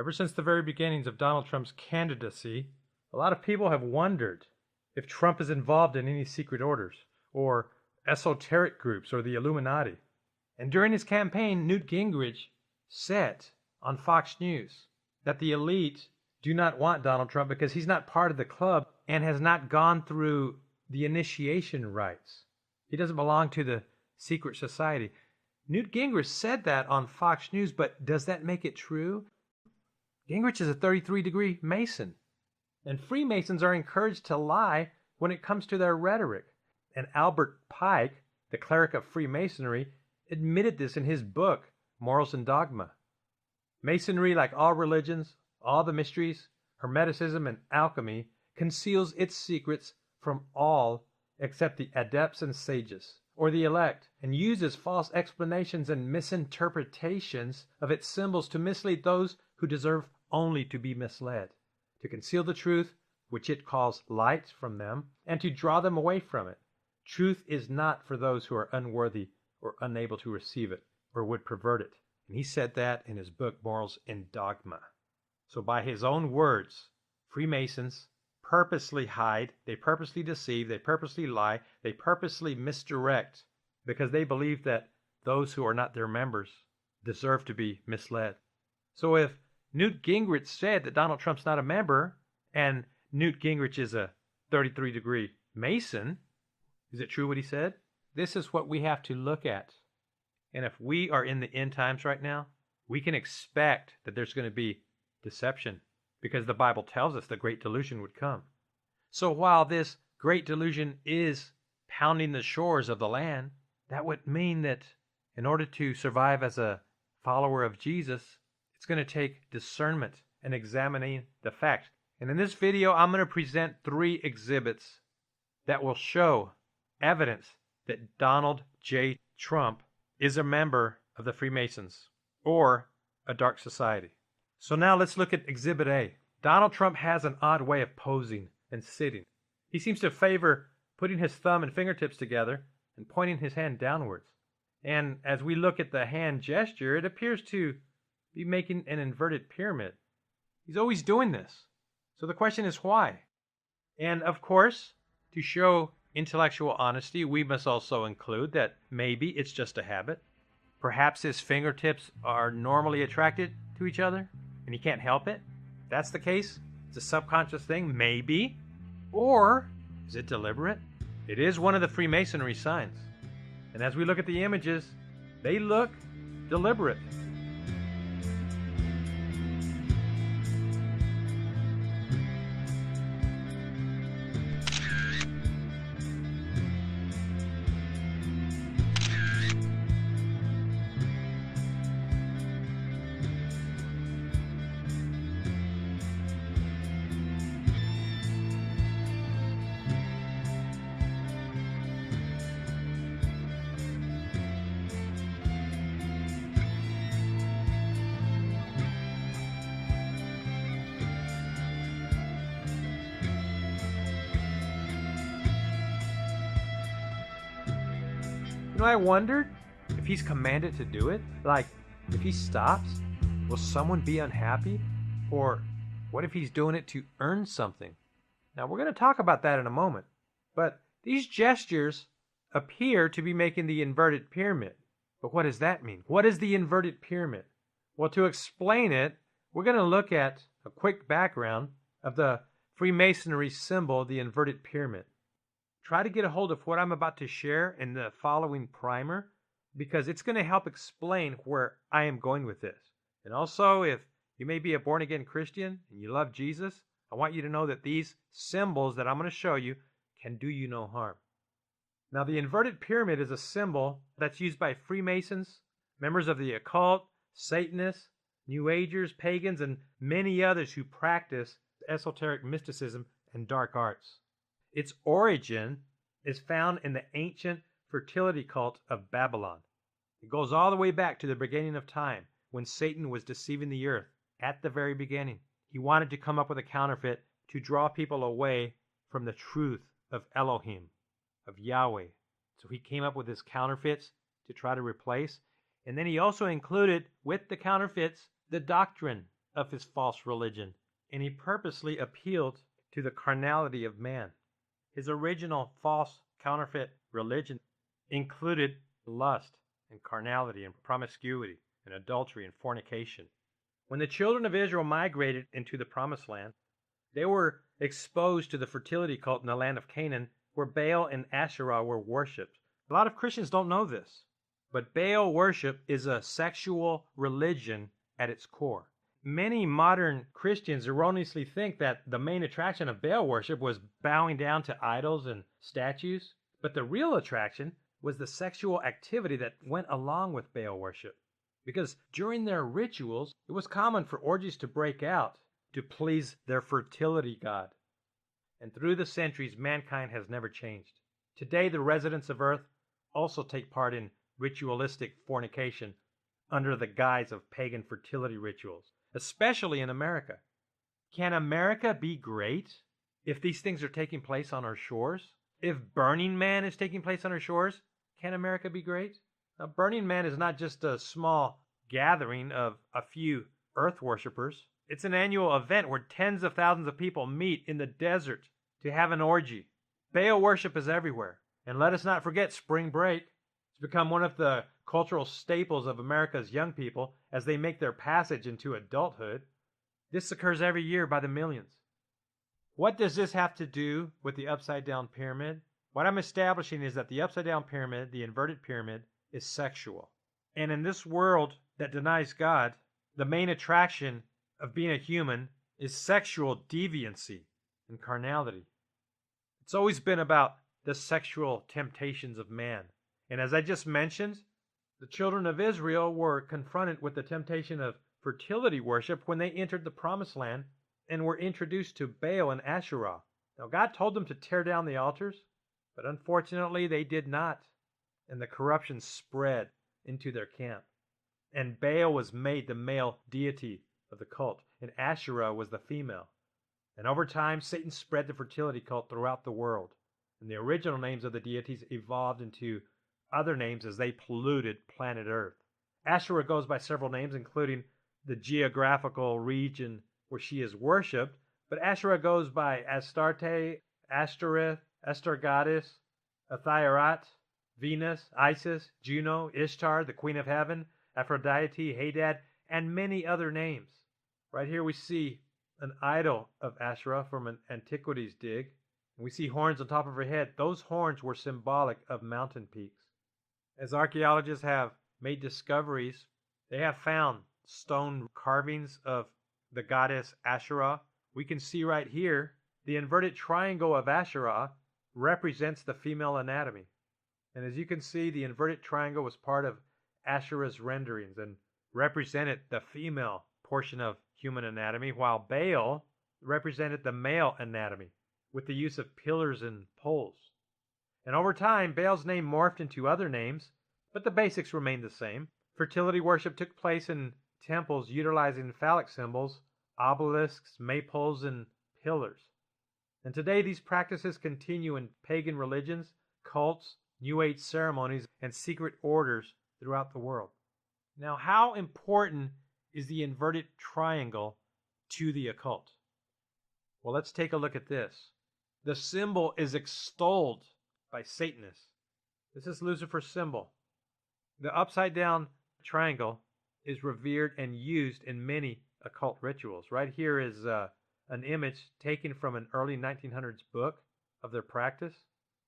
Ever since the very beginnings of Donald Trump's candidacy, a lot of people have wondered if Trump is involved in any secret orders or esoteric groups or the Illuminati. And during his campaign, Newt Gingrich said on Fox News that the elite do not want Donald Trump because he's not part of the club and has not gone through the initiation rites. He doesn't belong to the secret society. Newt Gingrich said that on Fox News, but does that make it true? Gingrich is a 33-degree Mason, and Freemasons are encouraged to lie when it comes to their rhetoric. And Albert Pike, the cleric of Freemasonry, admitted this in his book, Morals and Dogma. Masonry, like all religions, all the mysteries, Hermeticism, and alchemy, conceals its secrets from all except the adepts and sages, or the elect, and uses false explanations and misinterpretations of its symbols to mislead those who deserve only to be misled, to conceal the truth, which it calls light, from them, and to draw them away from it. Truth is not for those who are unworthy or unable to receive it, or would pervert it. And he said that in his book, Morals and Dogma. So by his own words, Freemasons purposely hide, they purposely deceive, they purposely lie, they purposely misdirect, because they believe that those who are not their members deserve to be misled. So if Newt Gingrich said that Donald Trump's not a member, and Newt Gingrich is a 33-degree Mason, is it true what he said? This is what we have to look at. And if we are in the end times right now, we can expect that there's going to be deception, because the Bible tells us the great delusion would come. So while this great delusion is pounding the shores of the land, that would mean that in order to survive as a follower of Jesus, it's going to take discernment and examining the facts. And in this video, I'm going to present 3 exhibits that will show evidence that Donald J. Trump is a member of the Freemasons or a dark society. So now let's look at Exhibit A. Donald Trump has an odd way of posing and sitting. He seems to favor putting his thumb and fingertips together and pointing his hand downwards. And as we look at the hand gesture, it appears to be making an inverted pyramid. He's always doing this. So the question is why? And of course, to show intellectual honesty, we must also include that maybe it's just a habit. Perhaps his fingertips are normally attracted to each other and he can't help it. If that's the case, it's a subconscious thing, maybe. Or is it deliberate? It is one of the Freemasonry signs. And as we look at the images, they look deliberate. You know, I wondered if he's commanded to do it. Like, if he stops, will someone be unhappy? Or what if he's doing it to earn something? Now, we're going to talk about that in a moment. But these gestures appear to be making the inverted pyramid. But what does that mean? What is the inverted pyramid? Well, to explain it, we're going to look at a quick background of the Freemasonry symbol, the inverted pyramid. Try to get a hold of what I'm about to share in the following primer, because it's going to help explain where I am going with this. And also, if you may be a born-again Christian and you love Jesus, I want you to know that these symbols that I'm going to show you can do you no harm. Now, the inverted pyramid is a symbol that's used by Freemasons, members of the occult, Satanists, New Agers, pagans, and many others who practice esoteric mysticism and dark arts. Its origin is found in the ancient fertility cult of Babylon. It goes all the way back to the beginning of time, when Satan was deceiving the earth at the very beginning. He wanted to come up with a counterfeit to draw people away from the truth of Elohim, of Yahweh. So he came up with his counterfeits to try to replace. And then he also included with the counterfeits the doctrine of his false religion, and he purposely appealed to the carnality of man. His original false counterfeit religion included lust and carnality and promiscuity and adultery and fornication. When the children of Israel migrated into the Promised Land, they were exposed to the fertility cult in the land of Canaan, where Baal and Asherah were worshipped. A lot of Christians don't know this, but Baal worship is a sexual religion at its core. Many modern Christians erroneously think that the main attraction of Baal worship was bowing down to idols and statues, but the real attraction was the sexual activity that went along with Baal worship. Because during their rituals, it was common for orgies to break out to please their fertility god. And through the centuries, mankind has never changed. Today, the residents of Earth also take part in ritualistic fornication under the guise of pagan fertility rituals, especially in America. Can America be great if these things are taking place on our shores? If Burning Man is taking place on our shores, can America be great? Now, Burning Man is not just a small gathering of a few Earth worshippers. It's an annual event where tens of thousands of people meet in the desert to have an orgy. Baal worship is everywhere. And let us not forget spring break. It's become one of the cultural staples of America's young people as they make their passage into adulthood. This occurs every year by the millions. What does this have to do with the upside-down pyramid? What I'm establishing is that the upside-down pyramid, the inverted pyramid, is sexual. And in this world that denies God, the main attraction of being a human is sexual deviancy and carnality. It's always been about the sexual temptations of man. And as I just mentioned, the children of Israel were confronted with the temptation of fertility worship when they entered the Promised Land and were introduced to Baal and Asherah. Now, God told them to tear down the altars, but unfortunately they did not. And the corruption spread into their camp. And Baal was made the male deity of the cult, and Asherah was the female. And over time, Satan spread the fertility cult throughout the world. And the original names of the deities evolved into other names as they polluted planet Earth. Asherah goes by several names, including the geographical region where she is worshipped, but Asherah goes by Astarte, Ashtoreth, Astargatis, Athiarat, Venus, Isis, Juno, Ishtar, the Queen of Heaven, Aphrodite, Hadad, and many other names. Right here we see an idol of Asherah from an antiquities dig. And we see horns on top of her head. Those horns were symbolic of mountain peaks. As archaeologists have made discoveries, they have found stone carvings of the goddess Asherah. We can see right here the inverted triangle of Asherah represents the female anatomy. And as you can see, the inverted triangle was part of Asherah's renderings and represented the female portion of human anatomy, while Baal represented the male anatomy with the use of pillars and poles. And over time, Baal's name morphed into other names, but the basics remained the same. Fertility worship took place in temples utilizing phallic symbols, obelisks, maypoles, and pillars. And today these practices continue in pagan religions, cults, New Age ceremonies, and secret orders throughout the world. Now, how important is the inverted triangle to the occult? Well, let's take a look at this. The symbol is extolled by Satanists. This is Lucifer's symbol. The upside-down triangle is revered and used in many occult rituals. Right here is an image taken from an early 1900s book of their practice.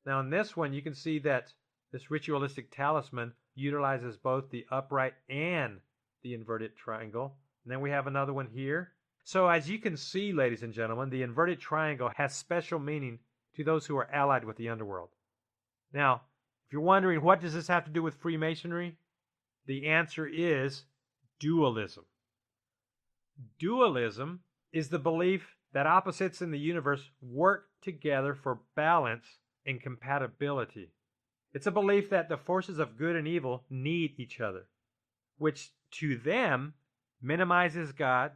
Now, in this one, you can see that this ritualistic talisman utilizes both the upright and the inverted triangle. And then we have another one here. So as you can see, ladies and gentlemen, the inverted triangle has special meaning to those who are allied with the underworld. Now, if you're wondering, what does this have to do with Freemasonry? The answer is dualism. Dualism is the belief that opposites in the universe work together for balance and compatibility. It's a belief that the forces of good and evil need each other, which to them minimizes God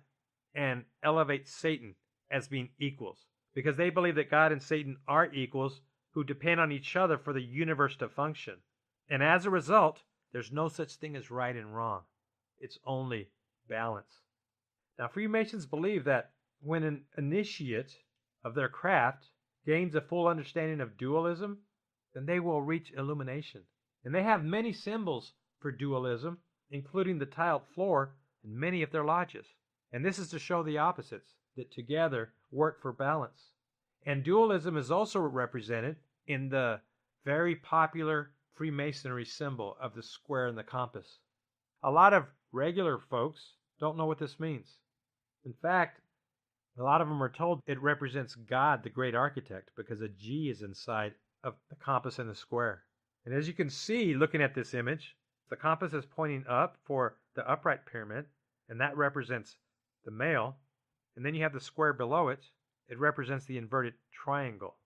and elevates Satan as being equals, because they believe that God and Satan are equals who depend on each other for the universe to function. And as a result, there's no such thing as right and wrong. It's only balance. Now, Freemasons believe that when an initiate of their craft gains a full understanding of dualism, then they will reach illumination. And they have many symbols for dualism, including the tiled floor in many of their lodges. And this is to show the opposites that together work for balance. And dualism is also represented in the very popular Freemasonry symbol of the square and the compass. A lot of regular folks don't know what this means. In fact, a lot of them are told it represents God, the great architect, because a G is inside of the compass and the square. And as you can see, looking at this image, the compass is pointing up for the upright pyramid, and that represents the male. And then you have the square below it. It represents the inverted triangle.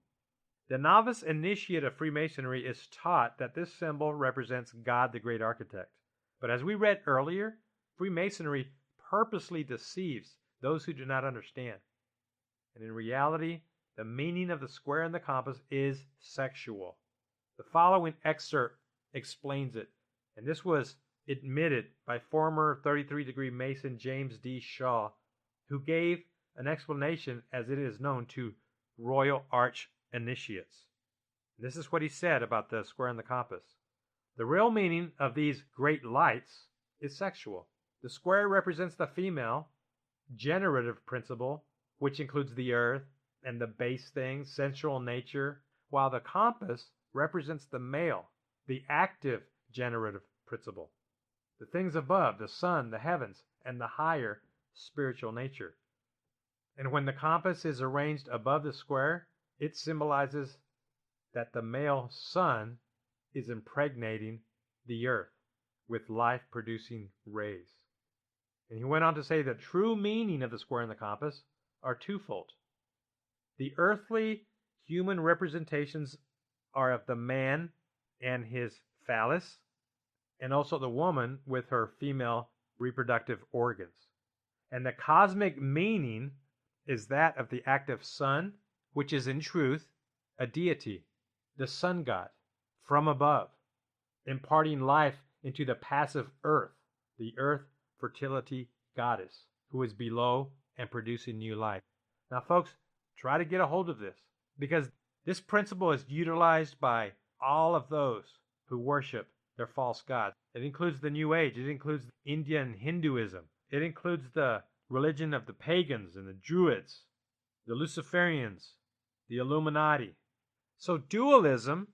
The novice initiate of Freemasonry is taught that this symbol represents God, the great architect. But as we read earlier, Freemasonry purposely deceives those who do not understand. And in reality, the meaning of the square and the compass is sexual. The following excerpt explains it, and this was admitted by former 33-degree Mason James D. Shaw, who gave an explanation, as it is known, to Royal Arch initiates. This is what he said about the square and the compass. The real meaning of these great lights is sexual. The square represents the female generative principle, which includes the earth and the base things, sensual nature, while the compass represents the male, the active generative principle, the things above, the sun, the heavens, and the higher spiritual nature. And when the compass is arranged above the square, it symbolizes that the male sun is impregnating the earth with life-producing rays. And he went on to say the true meaning of the square and the compass are twofold. The earthly human representations are of the man and his phallus, and also the woman with her female reproductive organs. And the cosmic meaning is that of the active sun, which is in truth a deity, the sun god, from above, imparting life into the passive earth, the earth fertility goddess, who is below and producing new life. Now, folks, try to get a hold of this, because this principle is utilized by all of those who worship their false gods. It includes the New Age. It includes Indian Hinduism. It includes the religion of the pagans and the Druids, the Luciferians, the Illuminati. So dualism,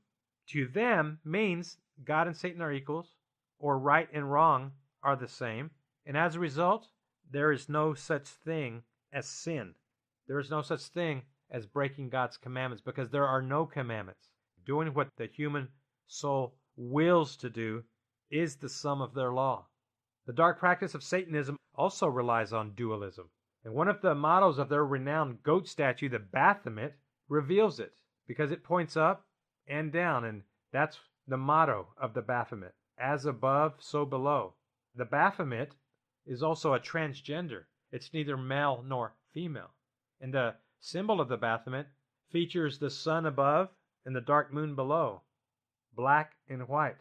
to them, means God and Satan are equals, or right and wrong are the same. And as a result, there is no such thing as sin. There is no such thing as breaking God's commandments, because there are no commandments. Doing what the human soul wills to do is the sum of their law. The dark practice of Satanism also relies on dualism. And one of the models of their renowned goat statue, the Baphomet, reveals it, because it points up and down, and that's the motto of the Baphomet. As above, so below. The Baphomet is also a transgender. It's neither male nor female. And the symbol of the Baphomet features the sun above and the dark moon below, black and white.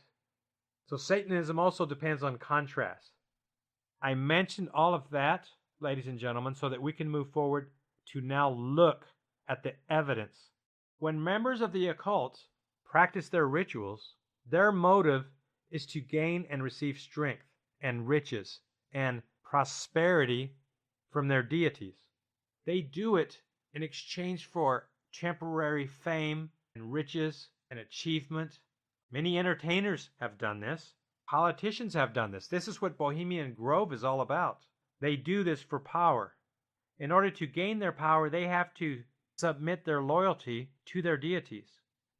So Satanism also depends on contrast. I mentioned all of that, ladies and gentlemen, so that we can move forward to now look at the evidence. When members of the occult practice their rituals, their motive is to gain and receive strength and riches and prosperity from their deities. They do it in exchange for temporary fame and riches and achievement. Many entertainers have done this. Politicians have done this. This is what Bohemian Grove is all about. They do this for power. In order to gain their power, they have to submit their loyalty to their deities.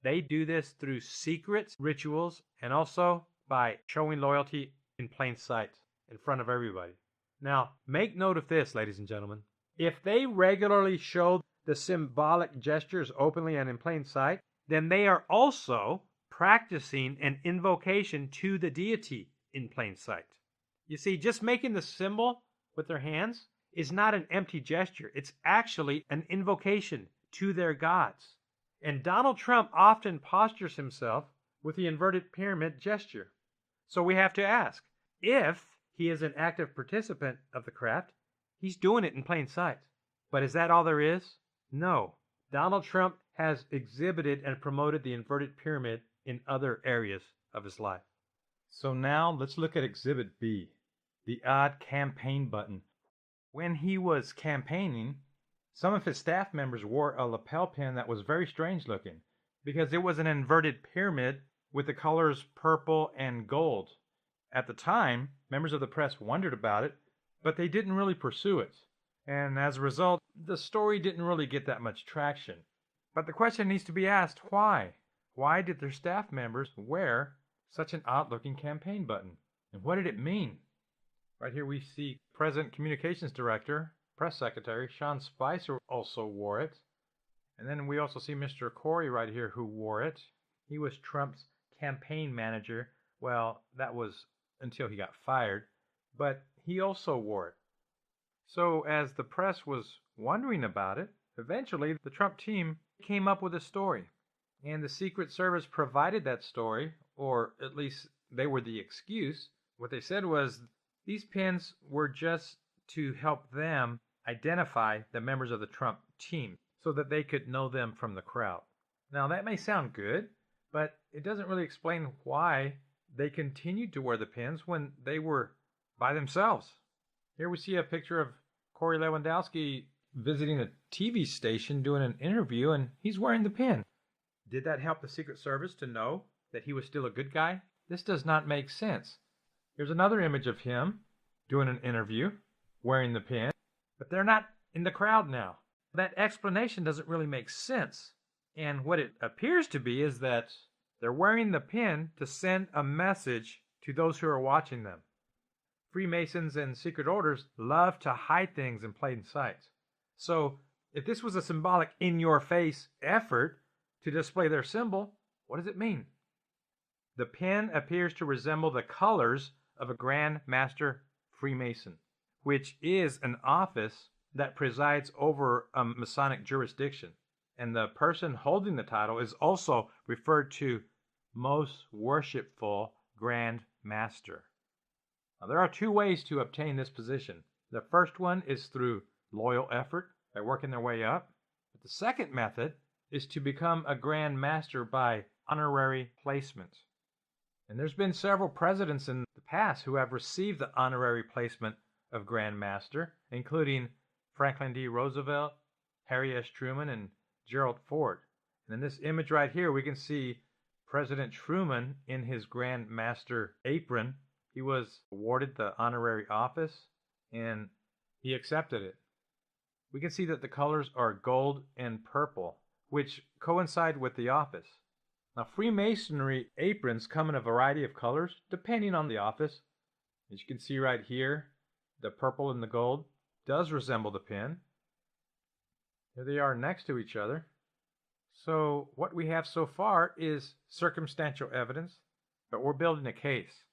They do this through secret rituals and also by showing loyalty in plain sight in front of everybody. Now, make note of this, ladies and gentlemen. If they regularly show the symbolic gestures openly and in plain sight, then they are also practicing an invocation to the deity in plain sight. You see, just making the symbol with their hands is not an empty gesture. It's actually an invocation to their gods. And Donald Trump often postures himself with the inverted pyramid gesture. So we have to ask, if he is an active participant of the craft, He's doing it in plain sight. But is that all there is? No. Donald Trump has exhibited and promoted the inverted pyramid in other areas of his life. So now let's look at Exhibit B, the odd campaign button. When he was campaigning, some of his staff members wore a lapel pin that was very strange looking because it was an inverted pyramid with the colors purple and gold. At the time, members of the press wondered about it, but they didn't really pursue it. And as a result, the story didn't really get that much traction. But the question needs to be asked, why? Why did their staff members wear such an odd-looking campaign button? And what did it mean? Right here we see President Communications Director, Press Secretary Sean Spicer also wore it. And then we also see Mr. Corey right here who wore it. He was Trump's campaign manager. Well, that was until he got fired. But he also wore it. So as the press was wondering about it, eventually the Trump team came up with a story. And the Secret Service provided that story, or at least they were the excuse. What they said was these pins were just to help them identify the members of the Trump team so that they could know them from the crowd. Now that may sound good, but it doesn't really explain why they continued to wear the pins when they were by themselves. Here we see a picture of Corey Lewandowski visiting a TV station doing an interview, and he's wearing the pin. Did that help the Secret Service to know that he was still a good guy? This does not make sense. Here's another image of him doing an interview, wearing the pin, but they're not in the crowd now. That explanation doesn't really make sense. And what it appears to be is that they're wearing the pin to send a message to those who are watching them. Freemasons and secret orders love to hide things in plain sight. So if this was a symbolic in-your-face effort to display their symbol, what does it mean? The pin appears to resemble the colors of a Grand Master Freemason, which is an office that presides over a Masonic jurisdiction. And the person holding the title is also referred to Most Worshipful Grand Master. Now, there are two ways to obtain this position. The first one is through loyal effort, by working their way up. But the second method is to become a Grand Master by honorary placement. And there's been several presidents in the past who have received the honorary placement of Grand Master, including Franklin D. Roosevelt, Harry S. Truman, and Gerald Ford. And in this image right here, we can see President Truman in his Grand Master apron. He was awarded the honorary office, and he accepted it. We can see that the colors are gold and purple, which coincide with the office. Now, Freemasonry aprons come in a variety of colors, depending on the office. As you can see right here, the purple and the gold does resemble the pin. Here they are next to each other. So what we have so far is circumstantial evidence, but we're building a case.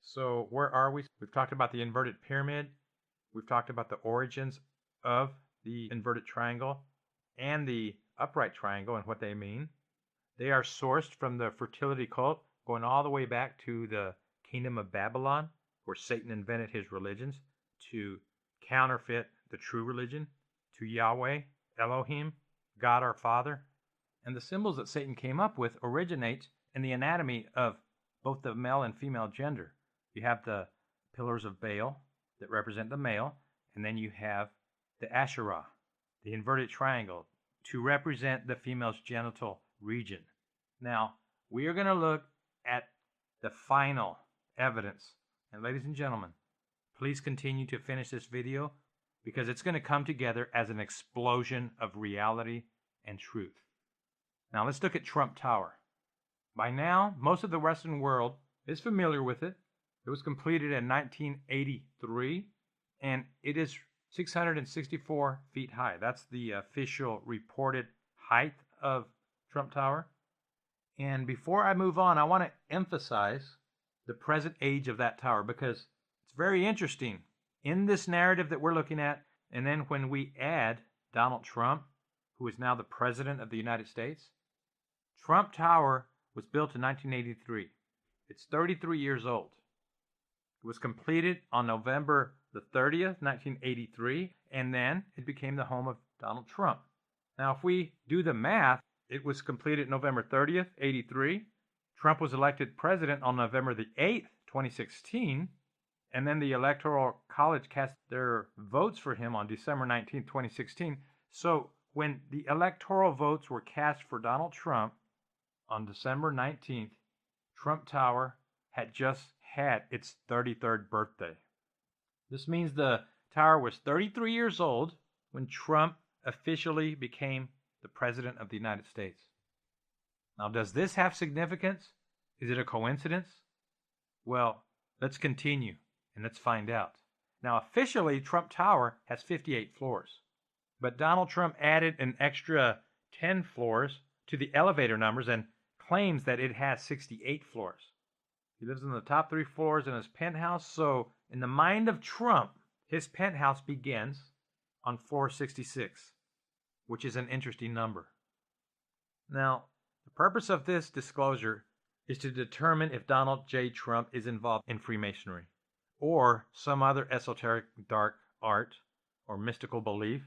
So where are we? We've talked about the inverted pyramid. We've talked about the origins of the inverted triangle and the upright triangle and what they mean. They are sourced from the fertility cult, going all the way back to the kingdom of Babylon, where Satan invented his religions to counterfeit the true religion, to Yahweh, Elohim, God our Father. And the symbols that Satan came up with originate in the anatomy of both the male and female gender. You have the pillars of Baal that represent the male, and then you have the Asherah, the inverted triangle, to represent the female's genital region. Now, we are going to look at the final evidence. And ladies and gentlemen, please continue to finish this video because it's going to come together as an explosion of reality and truth. Now, let's look at Trump Tower. By now, most of the Western world is familiar with it. It was completed in 1983, and it is 664 feet high. That's the official reported height of Trump Tower. And before I move on, I want to emphasize the present age of that tower because it's very interesting. In this narrative that we're looking at, and then when we add Donald Trump, who is now the President of the United States, Trump Tower was built in 1983. It's 33 years old. It was completed on November the 30th, 1983, and then it became the home of Donald Trump. Now, if we do the math, it was completed November 30th, 83. Trump was elected president on November the 8th, 2016, and then the Electoral College cast their votes for him on December 19th, 2016. So when the electoral votes were cast for Donald Trump on December 19th, Trump Tower had just had its 33rd birthday. This means the tower was 33 years old when Trump officially became the President of the United States. Now, does this have significance? Is it a coincidence? Well, let's continue and let's find out. Now, officially, Trump Tower has 58 floors, but Donald Trump added an extra 10 floors to the elevator numbers and claims that it has 68 floors. He lives in the top 3 floors in his penthouse, so in the mind of Trump, his penthouse begins on floor 66, which is an interesting number. Now, the purpose of this disclosure is to determine if Donald J. Trump is involved in Freemasonry or some other esoteric dark art or mystical belief.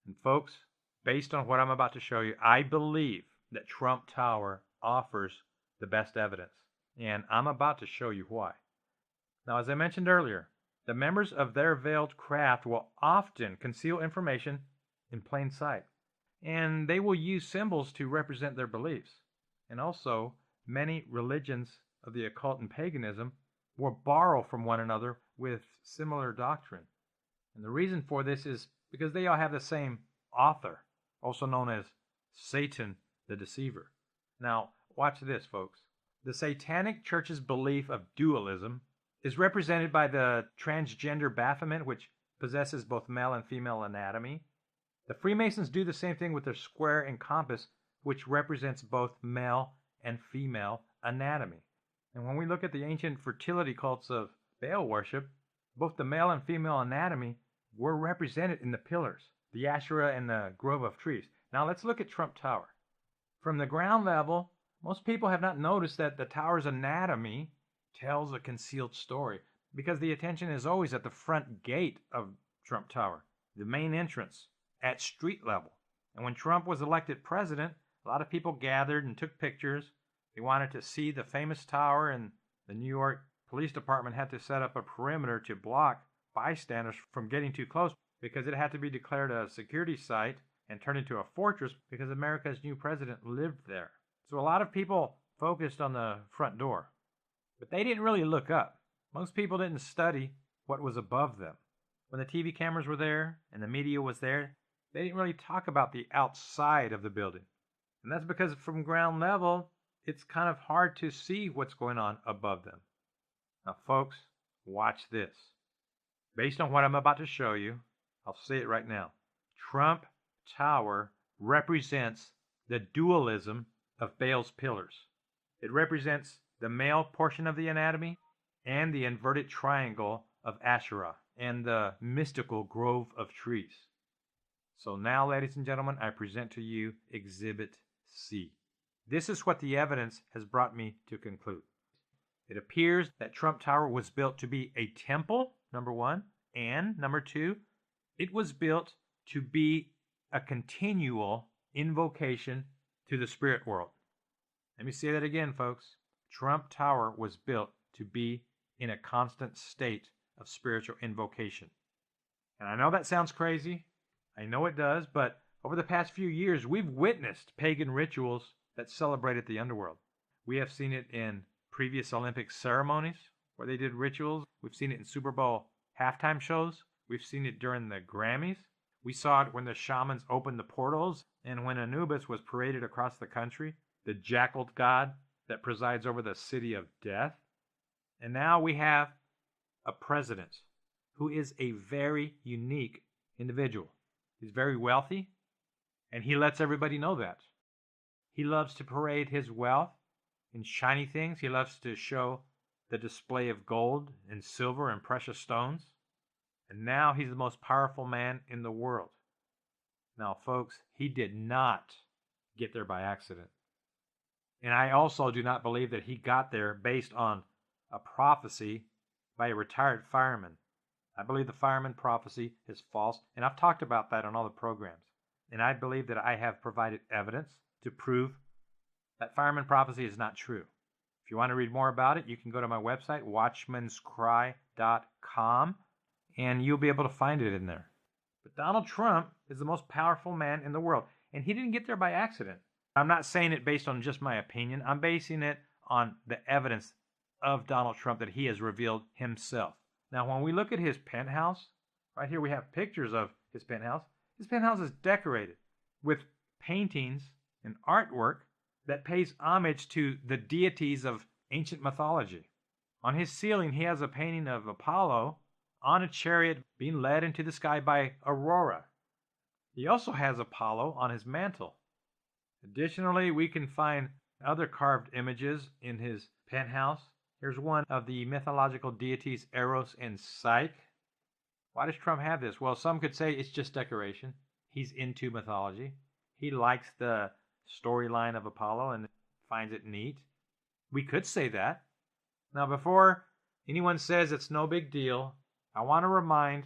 And folks, based on what I'm about to show you, I believe that Trump Tower offers the best evidence. And I'm about to show you why. Now, as I mentioned earlier, the members of their veiled craft will often conceal information in plain sight. And they will use symbols to represent their beliefs. And also, many religions of the occult and paganism will borrow from one another with similar doctrine. And the reason for this is because they all have the same author, also known as Satan the Deceiver. Now, watch this, folks. The Satanic Church's belief of dualism is represented by the transgender Baphomet, which possesses both male and female anatomy. The Freemasons do the same thing with their square and compass, which represents both male and female anatomy. And when we look at the ancient fertility cults of Baal worship, both the male and female anatomy were represented in the pillars, the Asherah and the grove of trees. Now let's look at Trump Tower. From the ground level, most people have not noticed that the tower's anatomy tells a concealed story because the attention is always at the front gate of Trump Tower, the main entrance at street level. And when Trump was elected president, a lot of people gathered and took pictures. They wanted to see the famous tower, and the New York Police Department had to set up a perimeter to block bystanders from getting too close because it had to be declared a security site and turned into a fortress because America's new president lived there. So a lot of people focused on the front door, but they didn't really look up. Most people didn't study what was above them. When the TV cameras were there and the media was there, they didn't really talk about the outside of the building. And that's because from ground level, it's kind of hard to see what's going on above them. Now, folks, watch this. Based on what I'm about to show you, I'll say it right now. Trump Tower represents the dualism of Baal's pillars. It represents the male portion of the anatomy and the inverted triangle of Asherah and the mystical grove of trees. So now, ladies and gentlemen, I present to you Exhibit C. This is what the evidence has brought me to conclude. It appears that Trump Tower was built to be a temple, number one, and number two, it was built to be a continual invocation to the spirit world. Let me say that again, folks. Trump Tower was built to be in a constant state of spiritual invocation. And I know that sounds crazy. I know it does, but over the past few years, we've witnessed pagan rituals that celebrated the underworld. We have seen it in previous Olympic ceremonies where they did rituals. We've seen it in Super Bowl halftime shows. We've seen it during the Grammys. We saw it when the shamans opened the portals and when Anubis was paraded across the country, the jackal god that presides over the city of death. And now we have a president who is a very unique individual. He's very wealthy, and he lets everybody know that. He loves to parade his wealth in shiny things. He loves to show the display of gold and silver and precious stones. And now he's the most powerful man in the world. Now, folks, he did not get there by accident. And I also do not believe that he got there based on a prophecy by a retired fireman. I believe the fireman prophecy is false, and I've talked about that on all the programs. And I believe that I have provided evidence to prove that fireman prophecy is not true. If you want to read more about it, you can go to my website, watchmanscry.com, and you'll be able to find it in there. But Donald Trump is the most powerful man in the world, and he didn't get there by accident. I'm not saying it based on just my opinion. I'm basing it on the evidence of Donald Trump that he has revealed himself. Now, when we look at his penthouse, right here we have pictures of his penthouse. His penthouse is decorated with paintings and artwork that pays homage to the deities of ancient mythology. On his ceiling, he has a painting of Apollo on a chariot being led into the sky by Aurora. He also has Apollo on his mantle. Additionally, we can find other carved images in his penthouse. Here's one of the mythological deities Eros and Psyche. Why does Trump have this? Well, some could say it's just decoration. He's into mythology. He likes the storyline of Apollo and finds it neat. We could say that. Now, before anyone says it's no big deal, I want to remind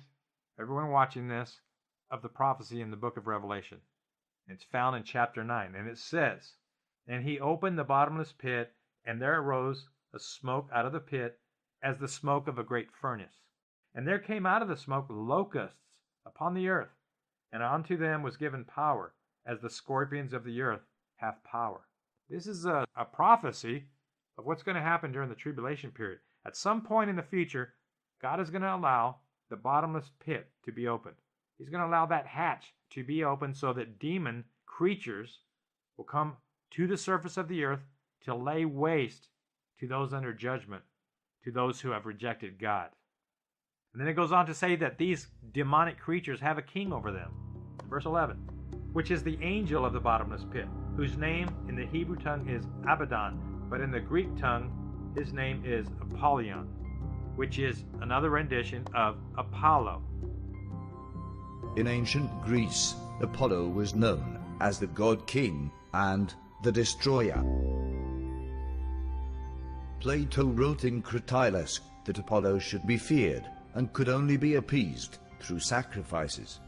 everyone watching this of the prophecy in the book of Revelation. It's found in chapter 9, and it says, "And he opened the bottomless pit, and there arose a smoke out of the pit as the smoke of a great furnace. And there came out of the smoke locusts upon the earth, and unto them was given power, as the scorpions of the earth have power." This is a prophecy of what's going to happen during the tribulation period. At some point in the future, God is going to allow the bottomless pit to be opened. He's going to allow that hatch to be opened so that demon creatures will come to the surface of the earth to lay waste to those under judgment, to those who have rejected God. And then it goes on to say that these demonic creatures have a king over them. Verse 11, "Which is the angel of the bottomless pit, whose name in the Hebrew tongue is Abaddon, but in the Greek tongue his name is Apollyon," which is another rendition of Apollo. In ancient Greece, Apollo was known as the god king and the destroyer. Plato wrote in Cratylus that Apollo should be feared and could only be appeased through sacrifices.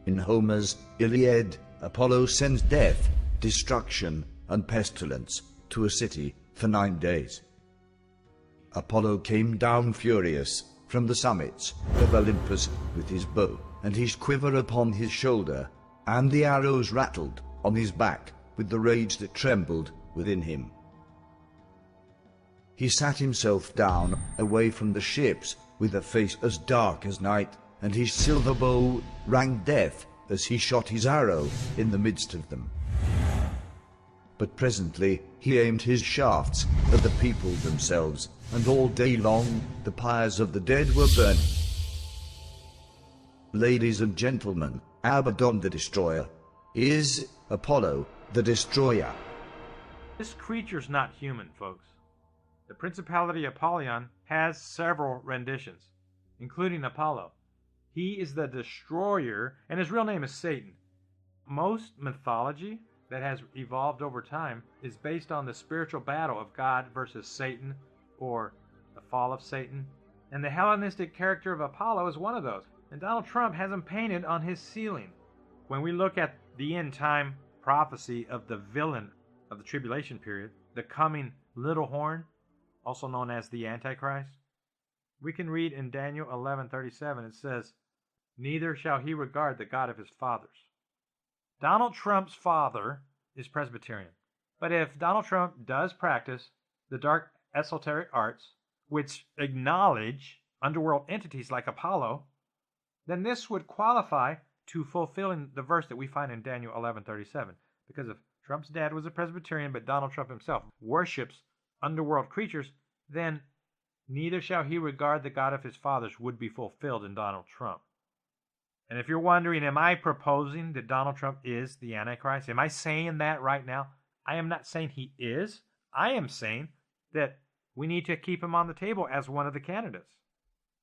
In Homer's Iliad, Apollo sends death, destruction, and pestilence to a city for 9 days. Apollo came down furious from the summits of Olympus with his bow and his quiver upon his shoulder, and the arrows rattled on his back with the rage that trembled within him. He sat himself down away from the ships with a face as dark as night, and his silver bow rang death as he shot his arrow in the midst of them. But presently he aimed his shafts at the people themselves, and all day long the pyres of the dead were burning. Ladies and gentlemen, Abaddon the Destroyer is Apollo the Destroyer. This creature's not human, folks. The principality Apollyon has several renditions, including Apollo. He is the destroyer, and his real name is Satan. Most mythology that has evolved over time is based on the spiritual battle of God versus Satan, or the fall of Satan. And the Hellenistic character of Apollo is one of those. And Donald Trump has him painted on his ceiling. When we look at the end time prophecy of the villain of the tribulation period, the coming little horn, also known as the Antichrist, we can read in Daniel 11:37, it says, "Neither shall he regard the God of his fathers." Donald Trump's father is Presbyterian. But if Donald Trump does practice the dark esoteric arts, which acknowledge underworld entities like Apollo, then this would qualify to fulfilling the verse that we find in Daniel 11:37. Because if Trump's dad was a Presbyterian, but Donald Trump himself worships underworld creatures, then neither shall he regard the God of his fathers would be fulfilled in Donald Trump. And if you're wondering, am I proposing that Donald Trump is the Antichrist? Am I saying that right now? I am not saying he is. I am saying that we need to keep him on the table as one of the candidates.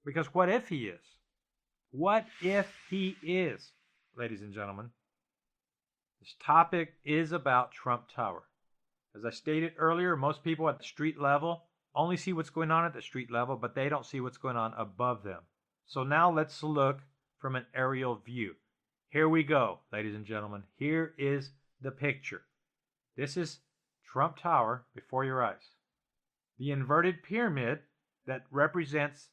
Because what if he is? What if he is, ladies and gentlemen? This topic is about Trump Tower. As I stated earlier, most people at the street level only see what's going on at the street level, but they don't see what's going on above them. So now let's look from an aerial view. Here we go, ladies and gentlemen. Here is the picture. This is Trump Tower before your eyes. The inverted pyramid that represents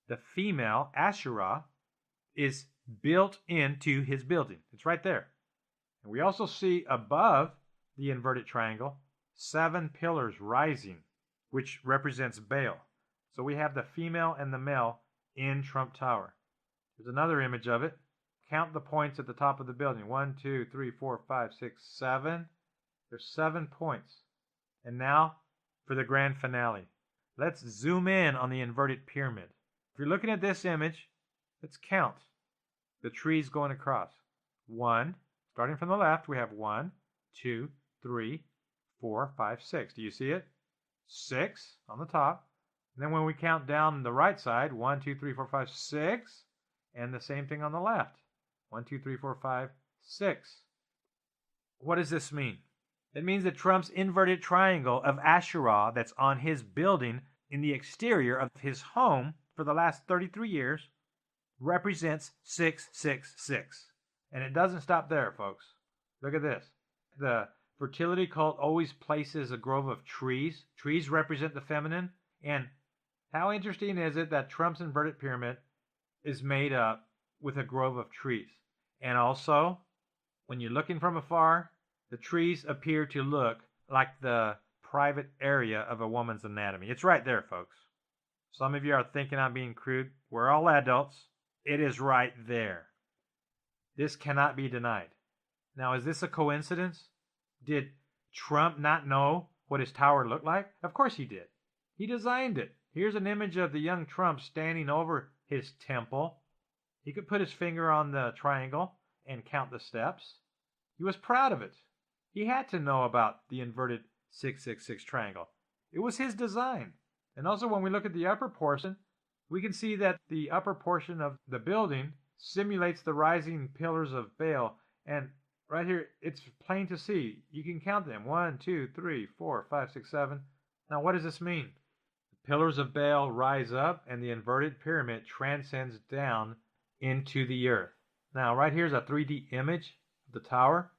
the female Asherah is built into his building. It's right there. And we also see above the inverted triangle 7 pillars rising, which represents Baal. So we have the female and the male in Trump Tower. There's another image of it. Count the points at the top of the building. 1, 2, 3, 4, 5, 6, 7. There's 7 points. And now for the grand finale. Let's zoom in on the inverted pyramid. If you're looking at this image, let's count the trees going across. 1, starting from the left, we have 1, 2, 3, 4, 5, 6. Do you see it? 6 on the top. And then when we count down the right side, 1, 2, 3, 4, 5, 6. And the same thing on the left. 1, 2, 3, 4, 5, 6. What does this mean? It means that Trump's inverted triangle of Asherah that's on his building in the exterior of his home for the last 33 years represents 666. And it doesn't stop there, folks. Look at this. The fertility cult always places a grove of trees. Trees represent the feminine. And how interesting is it that Trump's inverted pyramid is made up with a grove of trees? And also, when you're looking from afar, the trees appear to look like the private area of a woman's anatomy. It's right there, folks. Some of you are thinking I'm being crude. We're all adults. It is right there. This cannot be denied. Now, is this a coincidence? Did Trump not know what his tower looked like? Of course he did. He designed it. Here's an image of the young Trump standing over his temple. He could put his finger on the triangle and count the steps. He was proud of it. He had to know about the inverted 666 triangle. It was his design. And also when we look at the upper portion, we can see that the upper portion of the building simulates the rising pillars of Baal. And right here, it's plain to see. You can count them. 1, 2, 3, 4, 5, 6, 7. Now, what does this mean? The pillars of Baal rise up, and the inverted pyramid transcends down into the earth. Now, right here is a 3D image of the tower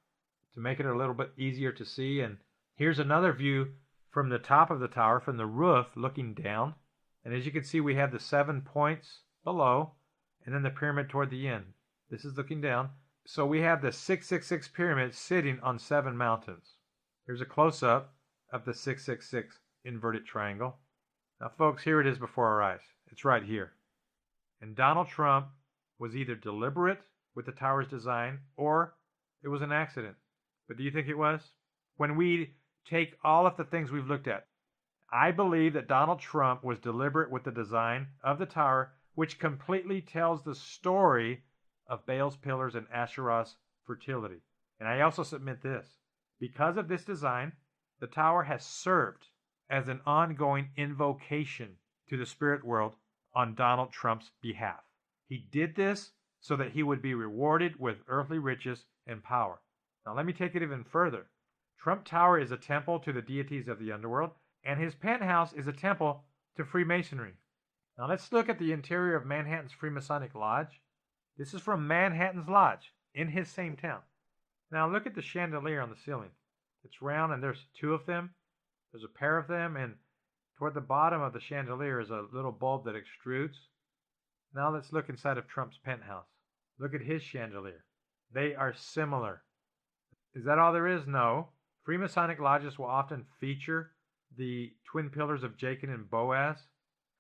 to make it a little bit easier to see. And here's another view from the top of the tower, from the roof, looking down. And as you can see, we have the 7 points below, and then the pyramid toward the end. This is looking down. So we have the 666 pyramid sitting on 7 mountains. Here's a close-up of the 666 inverted triangle. Now, folks, here it is before our eyes. It's right here. And Donald Trump was either deliberate with the tower's design or it was an accident. But do you think it was? When we take all of the things we've looked at, I believe that Donald Trump was deliberate with the design of the tower, which completely tells the story of Baal's pillars and Asherah's fertility. And I also submit this. Because of this design, the tower has served as an ongoing invocation to the spirit world on Donald Trump's behalf. He did this so that he would be rewarded with earthly riches and power. Now let me take it even further. Trump Tower is a temple to the deities of the underworld, and his penthouse is a temple to Freemasonry. Now let's look at the interior of Manhattan's Freemasonic Lodge. This is from Manhattan's Lodge in his same town. Now look at the chandelier on the ceiling. It's round and there's 2 of them. There's a pair of them, and toward the bottom of the chandelier is a little bulb that extrudes. Now let's look inside of Trump's penthouse. Look at his chandelier. They are similar. Is that all there is? No. Freemasonic lodges will often feature the twin pillars of Jachin and Boaz.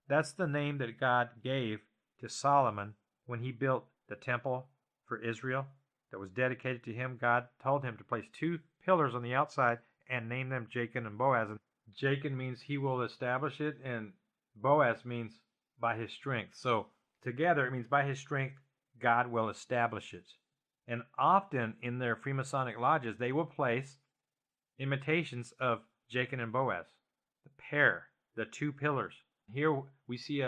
That's the name that God gave to Solomon when he built the temple for Israel that was dedicated to him. God told him to place 2 pillars on the outside and name them Jachin and Boaz. And Jachin means he will establish it, and Boaz means by his strength. So together it means by his strength, God will establish it. And often in their Freemasonic lodges, they will place imitations of Jachin and Boaz, the pair, the 2 pillars. Here we see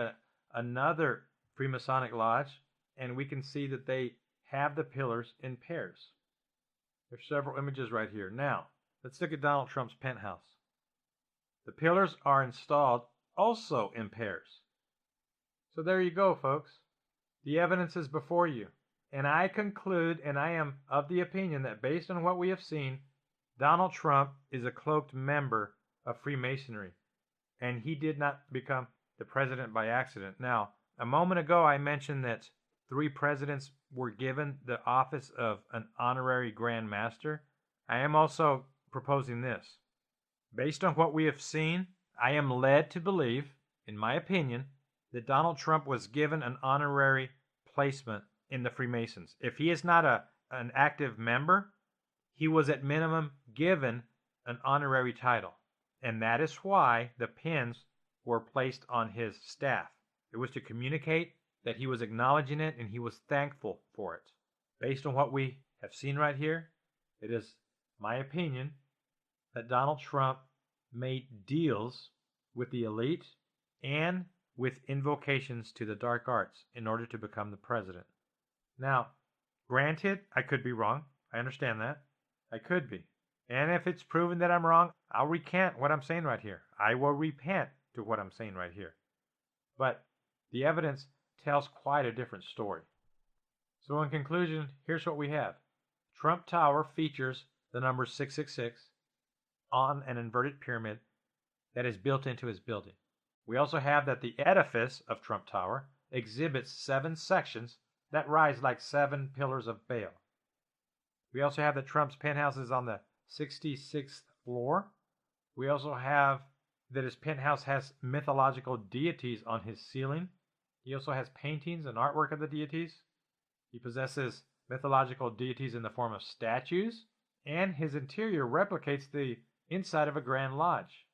another Freemasonic lodge, and we can see that they have the pillars in pairs. There's several images right here. Now, let's look at Donald Trump's penthouse. The pillars are installed also impairs. So there you go, folks. The evidence is before you. And I conclude, and I am of the opinion that based on what we have seen, Donald Trump is a cloaked member of Freemasonry. And he did not become the president by accident. Now, a moment ago I mentioned that 3 presidents were given the office of an honorary Grand Master. I am also proposing this. Based on what we have seen, I am led to believe, in my opinion, that Donald Trump was given an honorary placement in the Freemasons. If he is not an active member, he was at minimum given an honorary title. And that is why the pins were placed on his staff. It was to communicate that he was acknowledging it and he was thankful for it. Based on what we have seen right here, it is my opinion that Donald Trump made deals with the elite and with invocations to the dark arts in order to become the president. Now, granted, I could be wrong. I understand that. I could be. And if it's proven that I'm wrong, I'll recant what I'm saying right here. I will repent to what I'm saying right here. But the evidence tells quite a different story. So in conclusion, here's what we have. Trump Tower features the number 666 on an inverted pyramid that is built into his building. We also have that the edifice of Trump Tower exhibits 7 sections that rise like 7 pillars of Baal. We also have that Trump's penthouse is on the 66th floor. We also have that his penthouse has mythological deities on his ceiling. He also has paintings and artwork of the deities. He possesses mythological deities in the form of statues, and his interior replicates the inside of a Grand Lodge.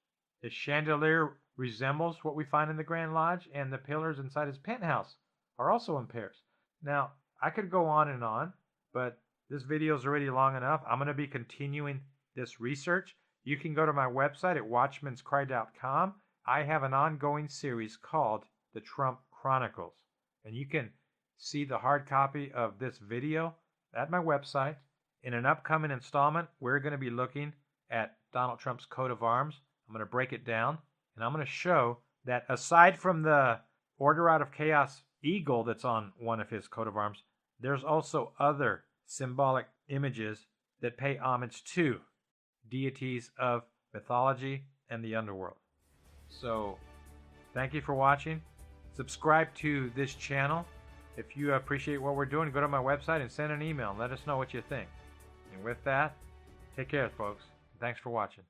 His chandelier resembles what we find in the Grand Lodge, and the pillars inside his penthouse are also in pairs. Now, I could go on, but this video is already long enough. I'm going to be continuing this research. You can go to my website at watchmanscry.com. I have an ongoing series called The Trump Chronicles, and you can see the hard copy of this video at my website. In an upcoming installment, we're going to be looking at Donald Trump's coat of arms. I'm going to break it down, and I'm going to show that aside from the Order Out of Chaos eagle that's on one of his coat of arms, there's also other symbolic images that pay homage to deities of mythology and the underworld. So, thank you for watching. Subscribe to this channel. If you appreciate what we're doing, go to my website and send an email and let us know what you think. And with that, take care, folks. Thanks for watching.